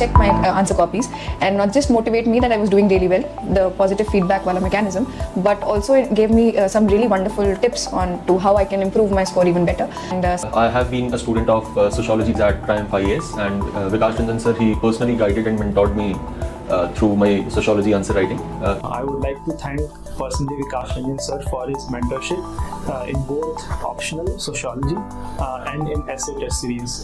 check my answer copies and not just motivate me that I was doing really well, the positive feedback wala mechanism, but also it gave me some really wonderful tips on to how I can improve my score even better. And I have been a student of sociology at Triumph IAS, and Vikash Ranjan sir, he personally guided and mentored me through my sociology answer writing. I would like to thank personally Vikash Ranjan sir for his mentorship in both optional sociology and in essay test series.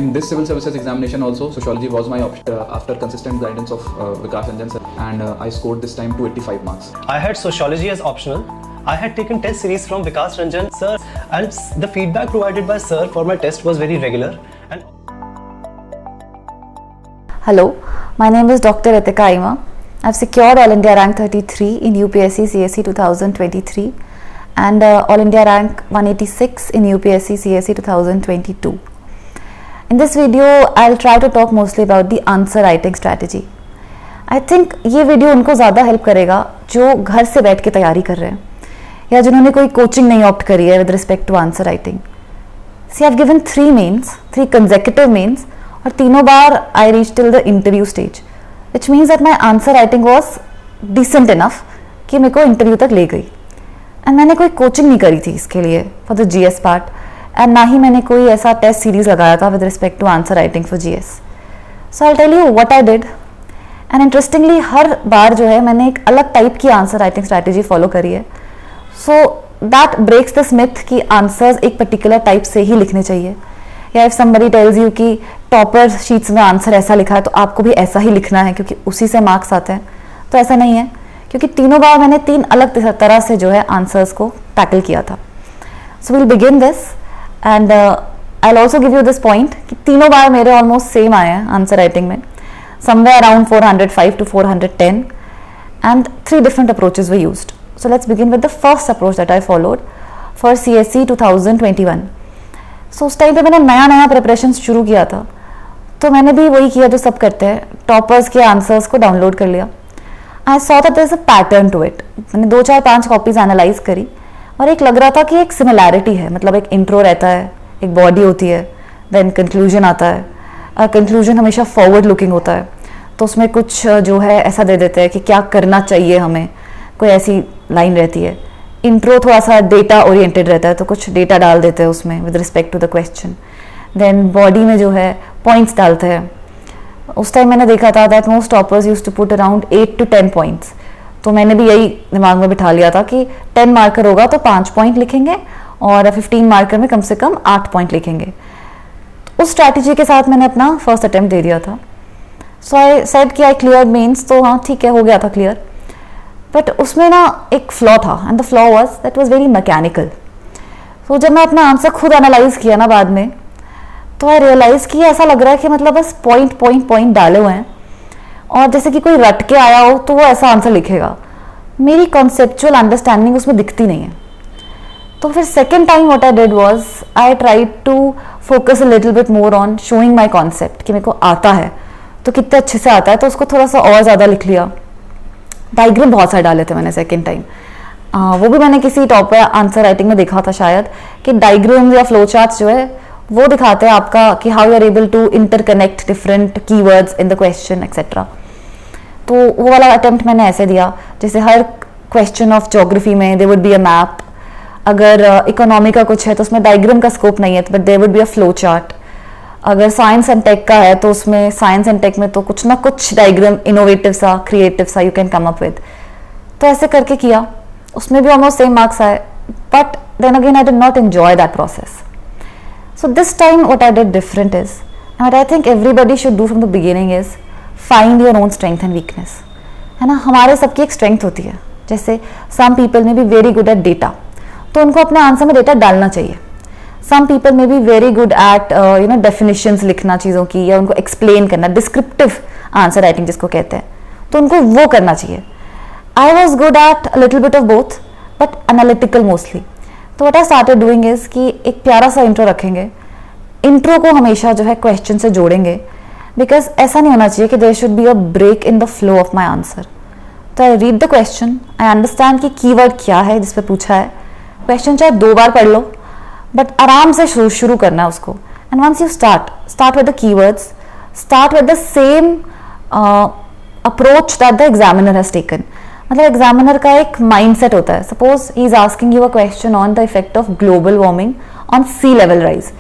In this civil services examination also, sociology was my option after consistent guidance of Vikash Ranjan sir, and I scored this time 285 marks. I had sociology as optional. I had taken test series from Vikash Ranjan sir, and the feedback provided by sir for my test was very regular. And hello, my name is Dr. Ritika Aima. I've secured All India Rank 33 in UPSC CSE 2023 and All India Rank 186 in UPSC CSE 2022. In this video, I'll try to talk mostly about the answer writing strategy. I think ये video उनको ज़्यादा help करेगा जो घर से बैठ के तैयारी कर रहे हैं या जिन्होंने कोई कोचिंग नहीं ऑप्ट करी है with respect to answer writing. She have given 3 consecutive mains और तीनों बार I reach till the interview stage, which means that my answer writing was decent enough कि मेरे को इंटरव्यू तक ले गई. एंड मैंने कोई कोचिंग नहीं करी थी इसके लिए for the GS part, and ना ही मैंने कोई ऐसा टेस्ट सीरीज लगाया था with respect to answer writing for GS. So I tell you what I did. And interestingly हर बार जो है मैंने एक अलग टाइप की आंसर राइटिंग स्ट्रैटेजी फॉलो करी है. So that breaks the myth कि आंसर्स एक पर्टिकुलर टाइप से ही लिखने चाहिए, या इफ समबडी टेल्स यू कि टॉपर शीट्स में आंसर ऐसा लिखा है तो आपको भी ऐसा ही लिखना है क्योंकि उसी से मार्क्स आते हैं, तो ऐसा नहीं है. क्योंकि तीनों बार मैंने 3 अलग तरह से जो है आंसर्स को टैकल किया था. So will begin this and I will also give you this point कि तीनों बार मेरे ऑलमोस्ट सेम आए हैं आंसर राइटिंग में, somewhere around 405 to 410, and 3 different approaches were used. So let's begin with the first approach that I followed for CSE 2021. So उस time पे मैंने नया प्रिपरेशन शुरू किया था, तो मैंने भी वही किया जो सब करते हैं, टॉपर्स के आंसर्स को डाउनलोड कर लिया. I saw that there is a pattern to it. मैंने 2 4 5 कॉपीज एनालाइज करी और एक लग रहा था कि एक सिमिलैरिटी है, मतलब एक इंट्रो रहता है, एक बॉडी होती है, देन कंक्लूजन आता है. कंक्लूजन हमेशा फॉरवर्ड लुकिंग होता है, तो उसमें कुछ जो है ऐसा दे देते हैं कि क्या करना चाहिए हमें, कोई ऐसी लाइन रहती है. इंट्रो थोड़ा सा डेटा ओरिएंटेड रहता है, तो कुछ डेटा डाल देते हैं उसमें with respect to the question. Then body में जो है पॉइंट्स डालते हैं. उस टाइम मैंने देखा था that most toppers used to put around 8 to 10 points. तो मैंने भी यही दिमाग में बिठा लिया था कि 10 मार्कर होगा तो 5 पॉइंट लिखेंगे और 15 मार्कर में कम से कम 8 पॉइंट लिखेंगे. उस स्ट्रैटेजी के साथ मैंने अपना फर्स्ट अटेम्प्ट दे दिया था. सो आई सेड कि आई क्लियर मेंस, तो हाँ ठीक है, हो गया था क्लियर. बट उसमें ना एक फ्लॉ था, and the flaw was that was very mechanical. तो जब मैं अपना आंसर खुद एनालाइज किया ना बाद में, तो आई रियलाइज कि ऐसा लग रहा है कि मतलब बस पॉइंट डाले हुए हैं और जैसे कि कोई रट के आया हो तो वो ऐसा आंसर लिखेगा. मेरी कॉन्सेप्चुअल अंडरस्टैंडिंग उसमें दिखती नहीं है. तो फिर second time what I did was I tried to focus a little bit more on showing my concept कि मेरे को आता है तो कितने अच्छे से आता है, तो उसको थोड़ा सा और ज़्यादा लिख लिया. डायग्राम बहुत सारे डाले थे मैंने सेकेंड टाइम. वो भी मैंने किसी टॉप पे आंसर राइटिंग में देखा था शायद, कि डायग्राम्स या फ्लो चार्ट्स जो है वो दिखाते हैं आपका कि how you are able to interconnect different keywords in the question etcetera. तो वो वाला अटेम्प्ट मैंने ऐसे दिया, जैसे हर क्वेश्चन ऑफ ज्योग्राफी में there would be a map. अगर इकोनॉमी का कुछ है तो उसमें डायग्राम का स्कोप नहीं है, but there would be a flow chart. अगर साइंस एंड टेक का है तो उसमें साइंस एंड टेक में तो कुछ ना कुछ डायग्राम इनोवेटिव सा, क्रिएटिव सा you can come up with. तो ऐसे करके किया, उसमें भी ऑलमोस्ट सेम मार्क्स आए, but then again I did not enjoy that process. So this time what I did different is, and I think everybody should do from the beginning, is find your own strength and weakness. है ना, हमारे सबकी एक strength होती है. जैसे some people में be very good at data, तो उनको अपने आंसर में डेटा डालना चाहिए. सम पीपल में be very good at definitions लिखना चीज़ों की, या उनको एक्सप्लेन करना, डिस्क्रिप्टिव आंसर राइटिंग जिसको कहते हैं, तो उनको वो करना चाहिए. I was good at a little bit of both, but analytical mostly. तो what I started doing is कि एक प्यारा सा इंट्रो रखेंगे. इंट्रो को हमेशा जो है क्वेश्चन से जोड़ेंगे, बिकॉज ऐसा नहीं होना चाहिए कि there should be a break in the flow of my answer. तो I read the question, I understand कि कीवर्ड क्या है जिस पे पूछा है. क्वेश्चन चाहे 2 बार पढ़ लो, बट आराम से शुरू करना है उसको. And once you start with the keywords, start with the same approach that the examiner has taken. मतलब एग्जामिनर का एक माइंडसेट होता है. Suppose he is asking you a question on the effect of global warming on sea level rise.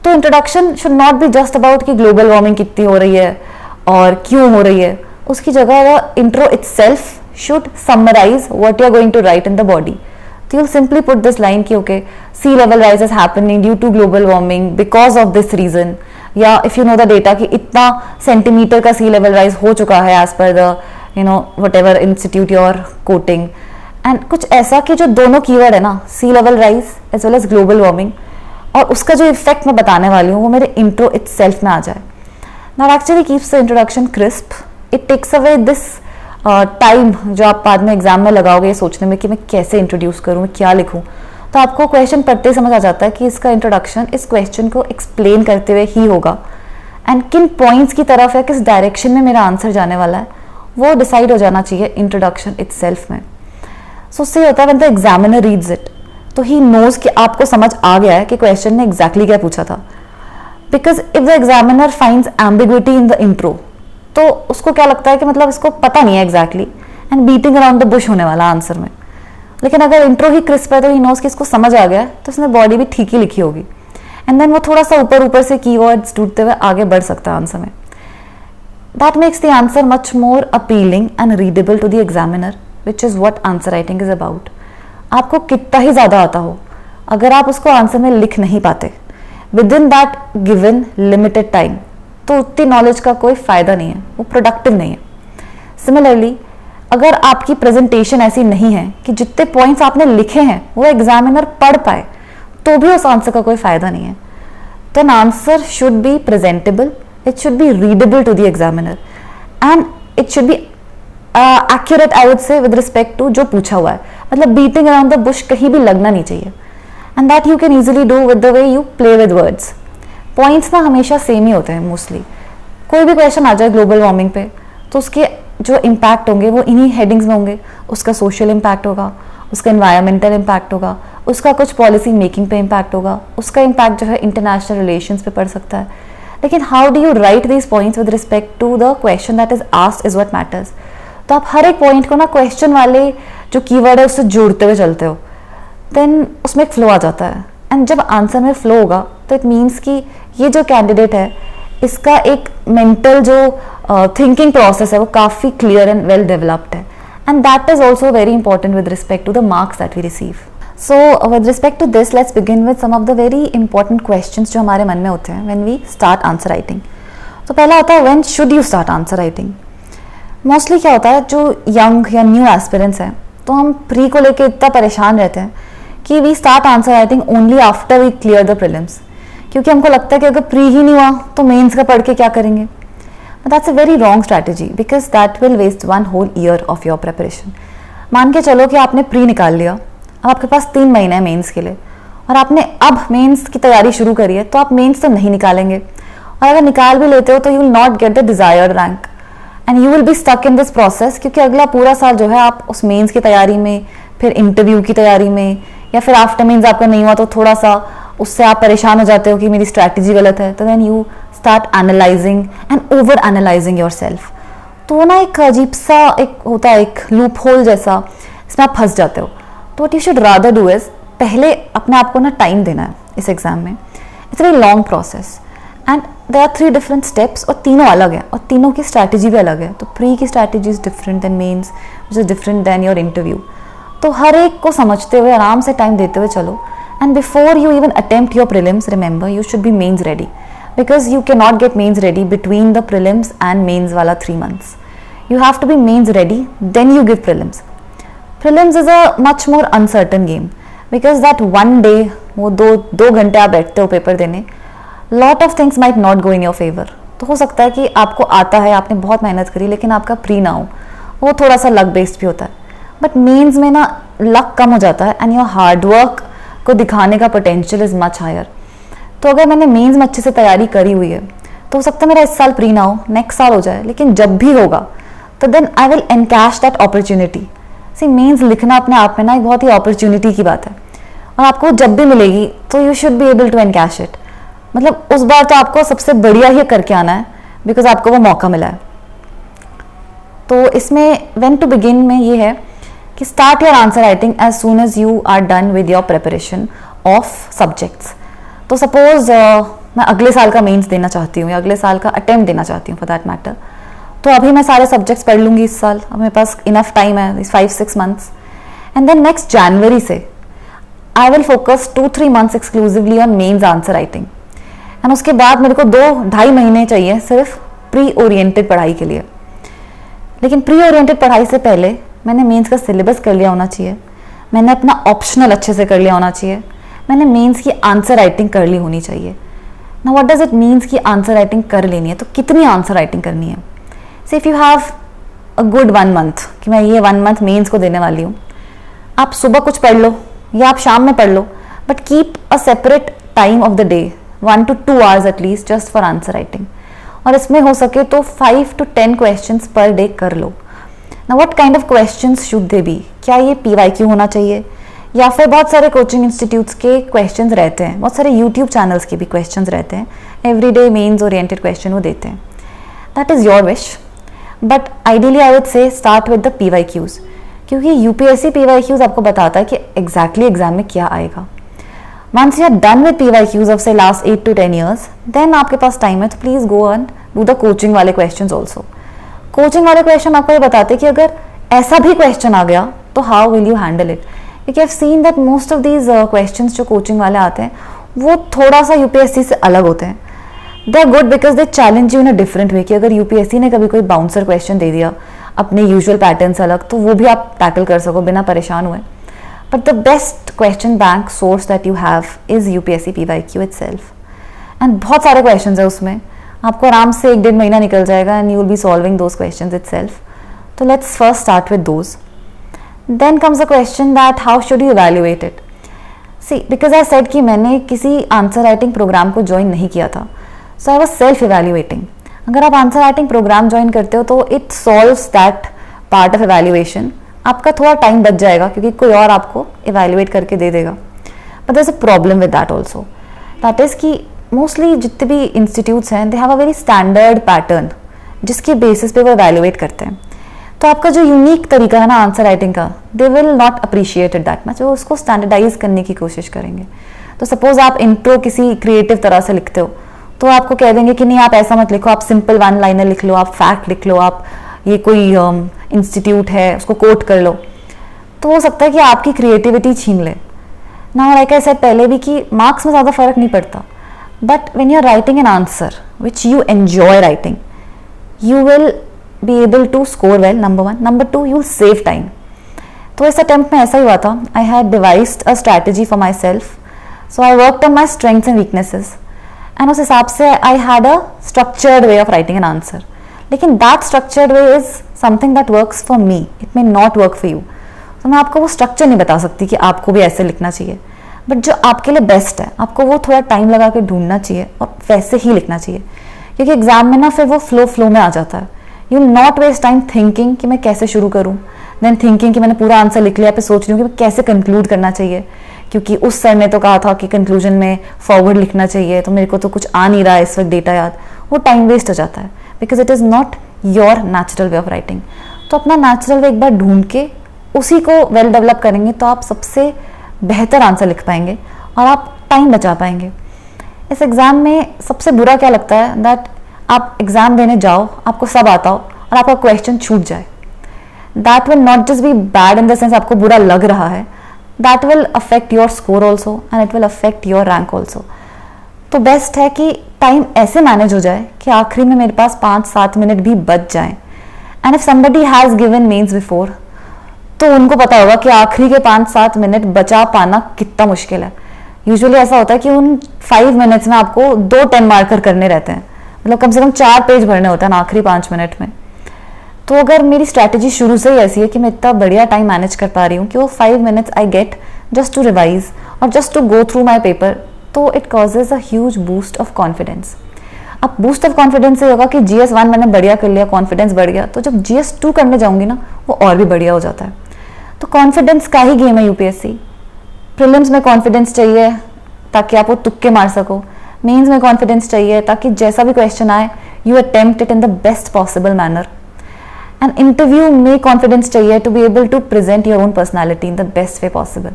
तो introduction should not be just about कि global warming कितनी हो रही है और क्यों हो रही है. उसकी जगह the intro itself should summarise what you are going to write in the body. तो you'll simply put this line कि okay, sea level rise is happening due to global warming because of this reason, या if you know the data कि इतना centimetre का sea level rise हो चुका है as per the whatever institute you are quoting, and कुछ ऐसा कि जो दोनों कीवर्ड है ना, sea level rise as well as global warming, और उसका जो इफेक्ट मैं बताने वाली हूँ वो मेरे इंट्रो itself में आ जाए. That actually keeps the introduction crisp. It takes away this time जो आप बाद में एग्जाम में लगाओगे ये सोचने में कि मैं कैसे इंट्रोड्यूस करूँ, मैं क्या लिखूँ. तो आपको क्वेश्चन पढ़ते ही समझ आ जाता है कि इसका इंट्रोडक्शन इस क्वेश्चन को एक्सप्लेन करते हुए ही होगा, एंड किन पॉइंट्स की तरफ या किस डायरेक्शन में मेरा आंसर जाने वाला है वो डिसाइड हो जाना चाहिए इंट्रोडक्शन इटसेल्फ में. सो उससे होता है when the examiner reads it तो ही नोज कि आपको समझ आ गया है कि क्वेश्चन ने एग्जैक्टली क्या पूछा था. Because if the examiner finds ambiguity in the intro तो उसको क्या लगता है कि मतलब इसको पता नहीं है exactly and beating around the Bush होने वाला आंसर में. लेकिन अगर इंट्रो ही क्रिस्प है तो ही नोज कि इसको समझ आ गया है तो उसने बॉडी भी ठीक ही लिखी होगी, एंड देन वो थोड़ा सा ऊपर ऊपर से कीवर्ड्स ढूंढते हुए आगे बढ़ सकता है आंसर में. That makes the answer much more appealing and readable to the examiner, which is what answer writing is about. आपको कितना ही ज्यादा आता हो, अगर आप उसको आंसर में लिख नहीं पाते with in that given limited time तो उतनी नॉलेज का कोई फायदा नहीं है, वो प्रोडक्टिव नहीं है. सिमिलरली अगर आपकी प्रेजेंटेशन ऐसी नहीं है कि जितने पॉइंट्स आपने लिखे हैं वो एग्जामिनर पढ़ पाए तो भी उस आंसर का कोई फायदा नहीं है. तो an answer should be presentable, it should be readable to the examiner, and it should be accurate I would say with respect to जो पूछा हुआ है. मतलब बीटिंग अराउंड द बुश कहीं भी लगना नहीं चाहिए, and that you can easily do with the way you play with words. Points ना हमेशा सेम ही होते हैं मोस्टली. कोई भी क्वेश्चन आ जाए ग्लोबल वार्मिंग पे तो उसके जो इम्पैक्ट होंगे वो इन्हीं हेडिंग्स में होंगे. उसका सोशल इम्पैक्ट होगा, उसका एनवायरमेंटल इम्पैक्ट होगा, उसका कुछ पॉलिसी मेकिंग पे इम्पैक्ट होगा, उसका इम्पैक्ट जो है इंटरनेशनल रिलेशंस पे पड़ सकता है. लेकिन how do you write these points with respect to the question that is asked is what matters. तो आप हर एक पॉइंट को ना क्वेश्चन वाले जो कीवर्ड है उससे जोड़ते हुए चलते हो, देन उसमें एक फ्लो आ जाता है. एंड जब आंसर में फ्लो होगा तो इट मीन्स कि ये जो कैंडिडेट है इसका एक मेंटल जो थिंकिंग प्रोसेस है वो काफ़ी क्लियर एंड वेल डेवलप्ड है, and that is also very important with respect to the marks that we receive. So with respect to this let's begin with some of the very important questions जो हमारे मन में होते हैं when we start answer writing. तो पहला होता है when should you start answer writing. Mostly क्या होता है जो यंग या न्यू एस्पिरेंट्स हैं तो हम प्री को लेकर इतना परेशान रहते हैं कि we start answer writing only after we clear the prelims, क्योंकि हमको लगता है कि अगर प्री ही नहीं हुआ तो मेंस का पढ़ के क्या करेंगे. But that's a very wrong strategy because that will waste one whole year of your preparation. मान के चलो कि आपने प्री निकाल लिया, अब आपके पास 3 महीने हैं मेंस के लिए, और आपने अब मेंस की तैयारी शुरू करी है, तो आप मेंस तो नहीं निकालेंगे, और अगर निकाल भी लेते हो तो you will not get the desired rank and you will be stuck in this process, क्योंकि अगला पूरा साल जो है आप उस मेंस की तैयारी में, फिर इंटरव्यू की तैयारी में, या फिर आफ्टर मेंस आपका नहीं हुआ तो थोड़ा सा उससे आप परेशान हो जाते हो कि मेरी स्ट्रैटेजी गलत है. तो then you start analysing and over analysing yourself. तो ना एक अजीब सा एक होता है, एक लूप होल जैसा, इसमें आप फंस जाते हो. तो what you should rather do is पहले अपने आप को ना टाइम देना है इस एग्जाम में. It's very long process and there are 3 different steps, और तीनों अलग है और तीनों की स्ट्रैटेजी भी अलग है. तो प्री की strategy is different than mains, which is different than your interview. तो हर एक को समझते हुए आराम से टाइम देते हुए चलो. And before you even attempt your prelims, remember you should be mains ready, because you can not get mains ready between the prelims and mains वाला 3 months. You have to be mains ready, then you give prelims. Prelims is a much more uncertain game because that one day, वो दो घंटे आप बैठते हो paper देने, lot of things might not go in your favor. तो हो सकता है कि आपको आता है, आपने बहुत मेहनत करी, लेकिन आपका प्री ना हो, वो थोड़ा सा लक बेस्ड भी होता है. बट मेंस में ना लक कम हो जाता है एंड योर हार्डवर्क को दिखाने का पोटेंशियल इज मच हायर. तो अगर मैंने मेंस में अच्छे से तैयारी करी हुई है तो हो सकता है मेरा इस साल प्री ना हो, नेक्स्ट साल हो जाए, लेकिन जब भी होगा तो then I will encash that opportunity. See mains लिखना अपने आप में ना एक बहुत ही अपॉर्चुनिटी की बात है, और आपको जब भी मिलेगी तो you should be able to encash it. मतलब उस बार तो आपको सबसे बढ़िया ही करके आना है, बिकॉज आपको वो मौका मिला है। तो इसमें व्हेन टू बिगिन में ये है कि start your answer writing as soon as you are done with your preparation of subjects. तो सपोज मैं अगले साल का मेंस देना चाहती हूँ या अगले साल का अटेम्प्ट देना चाहती हूँ फॉर दैट मैटर, तो अभी मैं सारे सब्जेक्ट्स पढ़ लूँगी इस साल, अब मेरे पास इनफ टाइम है, 5-6 months, and then next January से I will focus 2-3 months exclusively on mains answer writing. And उसके बाद मेरे को 2-2.5 महीने चाहिए सिर्फ प्री ओरिएंटेड पढ़ाई के लिए। लेकिन प्री ओरिएंटेड पढ़ाई से पहले मैंने मेंस का सिलेबस कर लिया होना चाहिए, मैंने अपना ऑप्शनल अच्छे से कर लिया होना चाहिए, मैंने मेंस की आंसर राइटिंग कर ली होनी चाहिए। Now what does it means कि आंसर राइटिंग कर लेनी है, तो कितनी आंसर राइटिंग करनी है? So if you have a good 1 month कि मैं ये 1 मंथ मेंस को देने वाली हूँ, आप सुबह कुछ पढ़ लो या आप शाम में पढ़ लो, but keep a separate time of the day 1 to 2 hours at least just for answer writing. और इसमें हो सके तो 5 to 10 क्वेश्चंस पर डे कर लो। ना what kind of questions should they B? क्या ये PYQ होना चाहिए या फिर बहुत सारे कोचिंग इंस्टीट्यूट्स के क्वेश्चंस रहते हैं, बहुत सारे यूट्यूब चैनल्स के भी क्वेश्चंस रहते हैं, एवरीडे मेंस ओरिएंटेड क्वेश्चन वो देते हैं। That is your wish, but ideally I would से स्टार्ट विद द PYQs, क्योंकि UPSC PYQs आपको बताता है कि एग्जैक्टली एग्जाम में क्या आएगा। Once you are done with PYQs of say last 8 to 10 years, then आपके पास टाइम है तो please go and do the coaching वाले क्वेश्चंस ऑल्सो। कोचिंग वाले क्वेश्चन आपको ये बताते हैं कि अगर ऐसा भी क्वेश्चन आ गया तो how will you handle it, क्योंकि I have seen that most of these questions जो कोचिंग वाले आते हैं वो थोड़ा सा UPSC से अलग होते हैं। They are good because they challenge you in a different way, कि अगर UPSC ने कभी कोई बाउंसर क्वेश्चन दे दिया अपने यूजुअल पैटर्न से अलग, तो वो भी आप टैकल कर सको बिना परेशान हुए। But the best question bank source that you have is UPSC PYQ itself. And बहुत सारे questions है उसमें, आपको आराम से 1-1.5 महीना निकल जाएगा and you will be solving those questions itself. So let's first start with those. Then comes the question that how should you evaluate it? See, because I said कि मैंने किसी आंसर राइटिंग प्रोग्राम को join नहीं किया था, so I was self evaluating. अगर आप answer writing program join करते हो तो it solves that part of evaluation. आपका थोड़ा टाइम बच जाएगा क्योंकि कोई और आपको इवेल्युएट करके दे देगा। But there is a problem with that also, that is कि मोस्टली जितने भी इंस्टीट्यूट्स हैं they have a very standard pattern जिसके बेसिस पे वो इवेल्युएट करते हैं। तो आपका जो यूनिक तरीका है ना आंसर राइटिंग का, they will not appreciate it that much, वो उसको स्टैंडर्डाइज करने की कोशिश करेंगे। तो सपोज आप इंट्रो किसी क्रिएटिव तरह से लिखते हो तो आपको कह देंगे कि नहीं आप ऐसा मत लिखो, आप सिंपल 1 लाइनर लिख लो, आप फैक्ट लिख लो, आप ये कोई इंस्टीट्यूट है उसको कोट कर लो। तो हो सकता है कि आपकी क्रिएटिविटी छीन ले ना। लाइक आई सेड पहले भी कि मार्क्स में ज़्यादा फर्क नहीं पड़ता, but when you are writing an answer which you enjoy writing, you will be able to score well, number 1। Number 2, you will save time. तो इस अटेम्प्ट में ऐसा ही हुआ था। I had devised a strategy for myself, so I worked on my strengths and weaknesses, and उस हिसाब से I had a structured way of writing an answer. लेकिन that structured way is something that works for me, it may not work for you. तो मैं आपको वो structure नहीं बता सकती कि आपको भी ऐसे लिखना चाहिए, बट जो आपके लिए बेस्ट है आपको वो थोड़ा टाइम लगा के ढूंढना चाहिए और वैसे ही लिखना चाहिए, क्योंकि एग्जाम में ना फिर वो फ्लो में आ जाता है। You will not waste time thinking कि मैं कैसे शुरू करूँ, देन थिंकिंग कि मैंने पूरा आंसर लिख लिया, फिर सोच रही हूँ कि मैं कैसे कंक्लूड करना चाहिए, क्योंकि उस सर ने तो कहा था कि कंक्लूजन में फॉरवर्ड लिखना चाहिए, तो मेरे को तो कुछ आ नहीं रहा है इस वक्त डेटा याद। वो टाइम वेस्ट हो जाता है because it is not your natural way of writing. तो अपना नेचुरल वे एक बार ढूंढ के उसी को वेल डेवलप करेंगे तो आप सबसे बेहतर आंसर लिख पाएंगे और आप टाइम बचा पाएंगे। इस एग्ज़ाम में सबसे बुरा क्या लगता है दैट आप एग्ज़ाम देने जाओ, आपको सब आता हो और आपका क्वेश्चन छूट जाए। That will not just be bad in the sense आपको बुरा लग रहा है, that will affect your score also and it will affect your rank also. तो बेस्ट है कि टाइम ऐसे मैनेज हो जाए कि आखिरी में मेरे पास 5-7 मिनट भी बच जाएं। And if somebody has given mains before, तो उनको पता होगा कि आखिरी के 5-7 मिनट बचा पाना कितना मुश्किल है। यूजुअली ऐसा होता है कि उन 5 मिनट्स में आपको 2 10 मार्कर करने रहते हैं, मतलब कम से कम 4 पेज भरने होते हैं ना आखिरी 5 मिनट में। तो अगर मेरी स्ट्रैटेजी शुरू से ही ऐसी है कि मैं इतना बढ़िया टाइम मैनेज कर पा रही हूँ कि वो 5 minutes I get just to revise और just to go through my paper, तो it causes a huge boost of confidence. अब बूस्ट ऑफ कॉन्फिडेंस से होगा कि GS1 मैंने बढ़िया कर लिया, कॉन्फिडेंस बढ़ गया, तो जब GS2 करने जाऊंगी ना वो और भी बढ़िया हो जाता है। तो कॉन्फिडेंस का ही गेम है UPSC। प्रीलिम्स में कॉन्फिडेंस चाहिए ताकि आप वो तुक्के मार सको, मेंस में कॉन्फिडेंस चाहिए ताकि जैसा भी क्वेश्चन आए you attempt it in the best possible manner. And interview में कॉन्फिडेंस चाहिए to be able to present your own personality in the best way possible.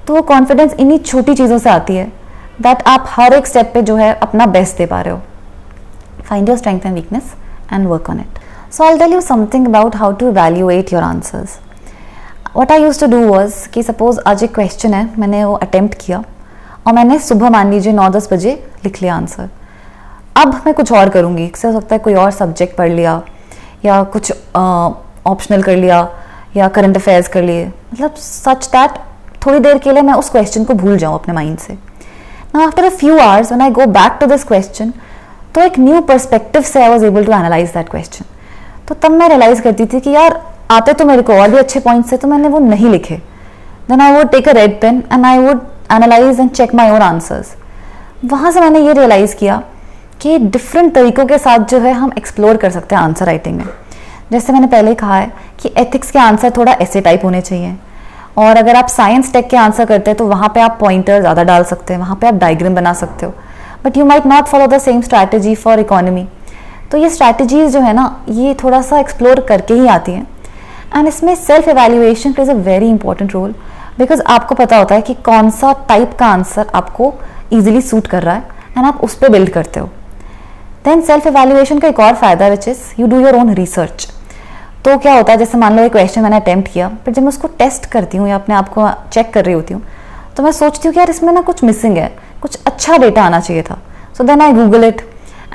तो वो कॉन्फिडेंस इन्हीं छोटी चीज़ों से आती है दैट आप हर एक स्टेप पे जो है अपना बेस्ट दे पा रहे हो. Find your strength and weakness and work on it. So I will tell you something about how to evaluate your answers. What I used to do was कि सपोज आज एक क्वेश्चन है, मैंने वो अटेम्प्ट किया और मैंने सुबह मान लीजिए 9-10 बजे लिख लिया आंसर. अब मैं कुछ और करूँगी, हो सकता है कोई और सब्जेक्ट पढ़ लिया या कुछ ऑप्शनल कर लिया या करंट अफेयर्स कर लिए, मतलब सच दैट थोड़ी देर के लिए मैं उस क्वेश्चन को भूल जाऊँ अपने माइंड से. Now after a few hours when I go back to this question, तो एक न्यू पर्सपेक्टिव से I was able to analyse that question. तो तब मैं रियलाइज करती थी कि यार आते तो मेरे को और भी अच्छे पॉइंट्स थे, तो मैंने वो नहीं लिखे. Then I would take a red pen and I would analyse and check my own answers. वहाँ से मैंने ये रियलाइज़ किया कि डिफरेंट तरीकों के साथ जो है हम एक्सप्लोर कर सकते हैं आंसर राइटिंग में. जैसे मैंने पहले कहा है कि एथिक्स के आंसर थोड़ा ऐसे टाइप होने चाहिए, और अगर आप साइंस टेक के आंसर करते हैं तो वहाँ पे आप पॉइंटर ज़्यादा डाल सकते हैं, वहाँ पे आप डायग्राम बना सकते हो. But you might not follow the same strategy for economy. तो ये स्ट्रैटेजीज जो है ना, ये थोड़ा सा एक्सप्लोर करके ही आती हैं. एंड इसमें self evaluation plays a very important role, because आपको पता होता है कि कौन सा टाइप का आंसर आपको ईजिली सूट कर रहा है एंड आप उस पर बिल्ड करते हो. देन सेल्फ एवेल्युएशन का एक और फायदा which is you do your own research. तो क्या होता है, जैसे मान लो एक क्वेश्चन मैंने अटेम्प्ट किया, फिर जब मैं उसको टेस्ट करती हूँ या अपने आप को चेक कर रही होती हूँ, तो मैं सोचती हूँ कि यार इसमें ना कुछ मिसिंग है, कुछ अच्छा डेटा आना चाहिए था. So then I Google it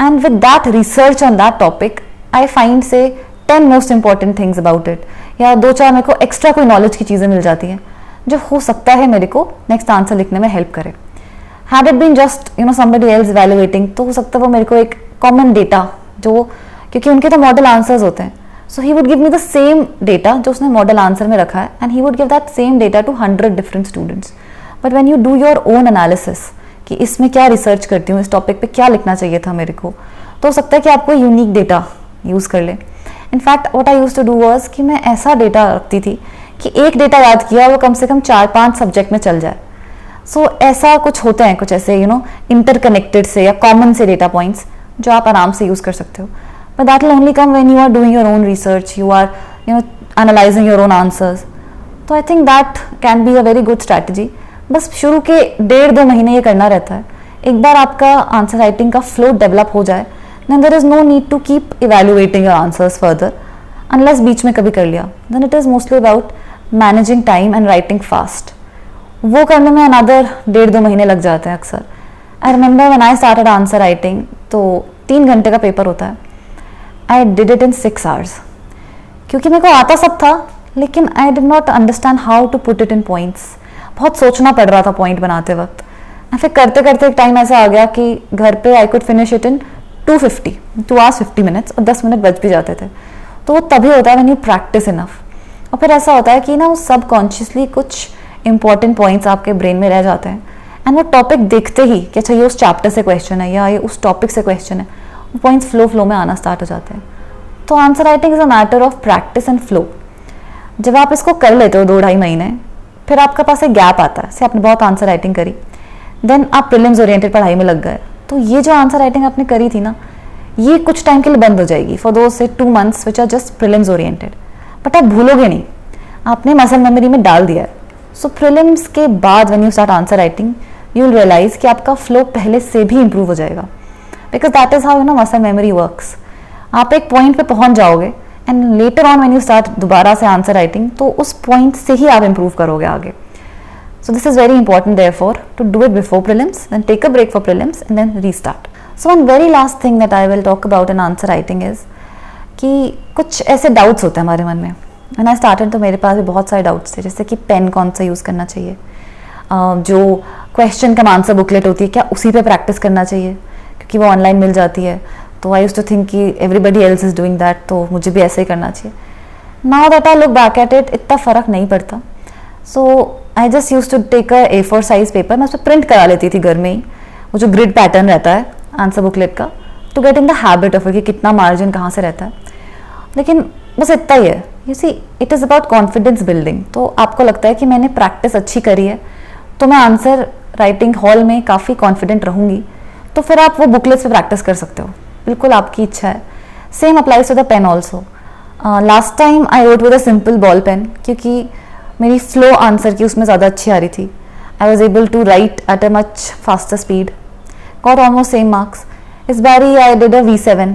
and with that research on that topic I find say 10 most important things about it, या 2-4 मेरे को एक्स्ट्रा कोई नॉलेज की चीज़ें मिल जाती हैं जो हो सकता है मेरे को नेक्स्ट आंसर लिखने में हेल्प करे. Had it been just somebody else evaluating, तो हो सकता है वो मेरे को एक कॉमन डेटा जो, क्योंकि उनके तो मॉडल आंसर्स होते हैं, so he would give me the same data जो उसने मॉडल आंसर में रखा है and he would give that same data to 100 different students. But when you do your own analysis कि इसमें क्या रिसर्च करती हूँ, इस टॉपिक पे क्या लिखना चाहिए था मेरे को, तो हो सकता है कि आपको यूनिक डेटा यूज़ कर ले. In fact what I used to do was कि मैं ऐसा डेटा रखती थी कि एक डेटा याद किया वो कम से कम 4-5 सब्जेक्ट में चल जाए. सो ऐसा कुछ होते हैं, कुछ ऐसे इंटरकनेक्टेड से या कॉमन से डेटा पॉइंट्स जो आप आराम से यूज़ कर सकते हो. But that will only come when you are doing your own research, you are analysing your own answers. तो I think that can be a very good strategy. बस शुरू के 1.5-2 महीने ये करना रहता है. एक बार आपका आंसर राइटिंग का फ्लो डेवलप हो जाए, then there is no need to keep evaluating your answers further, unless बीच में कभी कर लिया. Then it is mostly about managing time and writing fast. वो करने में अनदर 1.5-2 महीने लग जाते हैं अक्सर. I remember when I started answer writing, तो 3 घंटे का पेपर होता है. I did it in 6 hours, क्योंकि मेरे को आता सब था, लेकिन I did not understand how to put it in points. बहुत सोचना पड़ रहा था पॉइंट बनाते वक्त. फिर करते करते एक टाइम ऐसा आ गया कि घर पे I could finish it in 2 hours 50 minutes, और 10 मिनट बच भी जाते थे. तो वो तभी होता है व्हेन यू प्रैक्टिस इनफ. और फिर ऐसा होता है कि ना वो सबकॉन्शियसली कुछ इंपॉर्टेंट पॉइंट्स आपके ब्रेन में रह जाते हैं, एंड वो टॉपिक देखते ही कि अच्छा ये उस चैप्टर से क्वेश्चन है या ये उस टॉपिक से क्वेश्चन है, वो पॉइंट्स फ्लो में आना स्टार्ट हो जाते हैं. तो answer writing is a matter of practice and flow. जब आप इसको कर लेते हो 2-2.5 महीने, फिर आपके पास एक गैप आता है, से आपने बहुत आंसर राइटिंग करी, देन आप प्रीलिम्स ओरिएंटेड पढ़ाई में लग गए, तो ये जो आंसर राइटिंग आपने करी थी ना, ये कुछ टाइम के लिए बंद हो जाएगी फॉर दोज से 2 months which are just prelims oriented. But आप भूलोगे नहीं, आपने मसल मेमोरी में डाल दिया है. सो प्रीलिम्स के बाद when you start answer writing, you will realise कि आपका फ्लो पहले से भी इंप्रूव हो जाएगा, because that is how muscle memory works. आप एक पॉइंट पे पहुंच जाओगे and later on when you start दोबारा से आंसर राइटिंग, तो उस पॉइंट से ही आप इंप्रूव करोगे आगे. So this is very important therefore to do it before prelims, then take a break for prelims and then restart. So one very last thing that I will talk about in answer writing is कि कुछ ऐसे doubts होते हैं हमारे मन में. When I started तो मेरे पास भी बहुत सारे doubts थे, जैसे कि पेन कौन सा यूज़ करना चाहिए, जो क्वेश्चन का आंसर बुकलेट होती है क्या उसी पे प्रैक्टिस करना चाहिए, क्योंकि वो ऑनलाइन मिल जाती है. तो आई यूज्ड टू थिंक कि everybody else is doing that, तो मुझे भी ऐसे ही करना चाहिए. Now that I look back at it, इतना फ़र्क नहीं पड़ता. So I just use to take a A4 size paper, मैं उस पर प्रिंट करा लेती थी घर में ही, वो जो ग्रिड पैटर्न रहता है आंसर बुकलेट का, to get in the habit of कि कितना मार्जिन कहाँ से रहता है. लेकिन बस इतना ही है. You see it is about confidence building. तो आपको लगता है कि मैंने प्रैक्टिस अच्छी करी है, तो मैं आंसर राइटिंग हॉल में काफ़ी कॉन्फिडेंट रहूँगी, तो फिर आप वो बुकलेट्स पे प्रैक्टिस कर सकते हो, बिल्कुल आपकी इच्छा है. Same applies to the pen also. Last time I wrote with a simple ball pen क्योंकि मेरी फ्लो आंसर की उसमें ज़्यादा अच्छी आ रही थी. I was able to write at a much faster speed. Got almost same marks. इस बार ही I did a V7.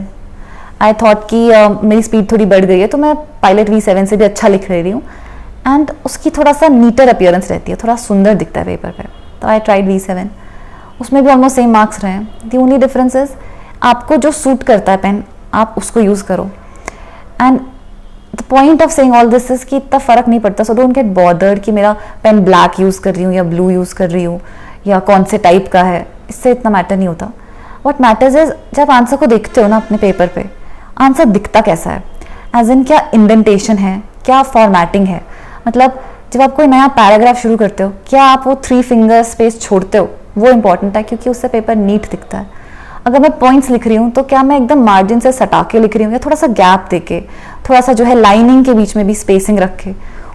I thought कि मेरी स्पीड थोड़ी बढ़ गई है तो मैं पायलट V7 से भी अच्छा लिख रही हूँ एंड उसकी थोड़ा सा नीटर अपीयरेंस रहती है, थोड़ा सुंदर दिखता है पेपर पे. तो आई ट्राइड V7. उसमें भी ऑलमोस्ट सेम मार्क्स रहे हैं. दी ओनली डिफरेंस इज आपको जो सूट करता है पेन आप उसको यूज़ करो. And the point of saying all this is कि इतना फ़र्क नहीं पड़ता. सो डोंट गेट बॉदर्ड कि मेरा पेन ब्लैक यूज़ कर रही हूँ या ब्लू यूज़ कर रही हूँ या कौन से टाइप का है, इससे इतना मैटर नहीं होता. वॉट मैटर्स इज जब आंसर को देखते हो ना अपने पेपर पे, आंसर दिखता कैसा है, एज इन क्या इंडेंटेशन है, क्या फॉर्मेटिंग है. मतलब जब आप कोई नया पैराग्राफ शुरू करते हो क्या आप वो 3 फिंगर स्पेस छोड़ते हो, वो इंपॉर्टेंट है क्योंकि उससे पेपर नीट दिखता है. अगर मैं पॉइंट्स लिख रही हूँ तो क्या मैं एकदम मार्जिन से सटा के लिख रही हूँ या थोड़ा सा गैप देके, थोड़ा सा जो है लाइनिंग के बीच में भी स्पेसिंग रख के,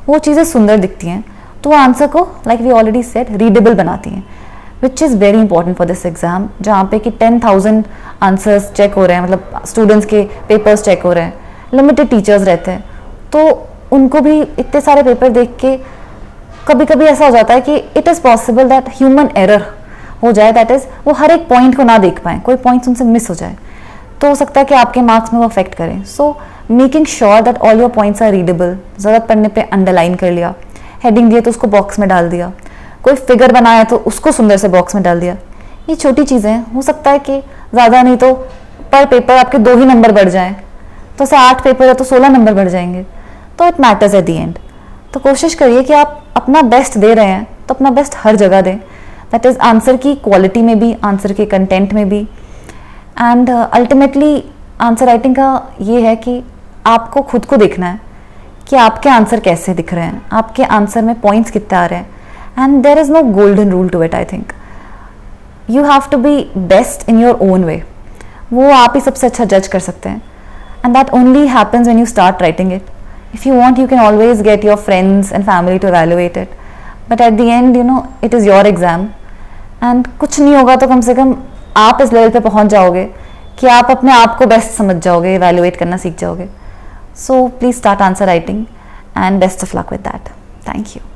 वो चीज़ें सुंदर दिखती हैं. तो वो आंसर को like we already said readable बनाती हैं, which is very important for this exam, जहाँ पे कि 10,000 आंसर्स चेक हो रहे हैं, मतलब स्टूडेंट्स के पेपर्स चेक हो रहे हैं, लिमिटेड टीचर्स रहते हैं. तो उनको भी इतने सारे पेपर देख के कभी कभी ऐसा हो जाता है कि it is possible that human error हो जाए, दैट इज़ वो हर एक पॉइंट को ना देख पाए, कोई पॉइंट्स उनसे मिस हो जाए, तो हो सकता है कि आपके मार्क्स में वो अफेक्ट करें. So making sure that all your points are readable. ज़रूरत पड़ने पे अंडरलाइन कर लिया, हेडिंग दिया तो उसको बॉक्स में डाल दिया, कोई फिगर बनाया तो उसको सुंदर से बॉक्स में डाल दिया. ये छोटी चीज़ें हैं, हो सकता है कि ज़्यादा नहीं तो पर पेपर आपके 2 ही नंबर बढ़ जाएं, तो ऐसे 8 पेपर है तो 16 नंबर बढ़ जाएंगे. तो it matters at the and. तो कोशिश करिए कि आप अपना बेस्ट दे रहे हैं तो अपना बेस्ट हर जगह दें, दैट इज़ आंसर की क्वालिटी में भी, आंसर के कंटेंट में भी. एंड अल्टीमेटली आंसर राइटिंग का ये है कि आपको खुद को देखना है कि आपके आंसर कैसे दिख रहे हैं, आपके आंसर में पॉइंट्स कितने आ रहे हैं. And there is no golden rule to it. I think you have to be best in your own way. वो आप ही सबसे अच्छा जज कर सकते हैं. And that only happens when you start writing it. If you want, you can always get your friends and family to evaluate it. But at the end, you know, it is your exam. And कुछ नहीं होगा तो कम से कम आप इस level पे पहुंच जाओगे कि आप अपने आप को बेस्ट समझ जाओगे, evaluate करना सीख जाओगे. So please start answer writing and best of luck with that. Thank you.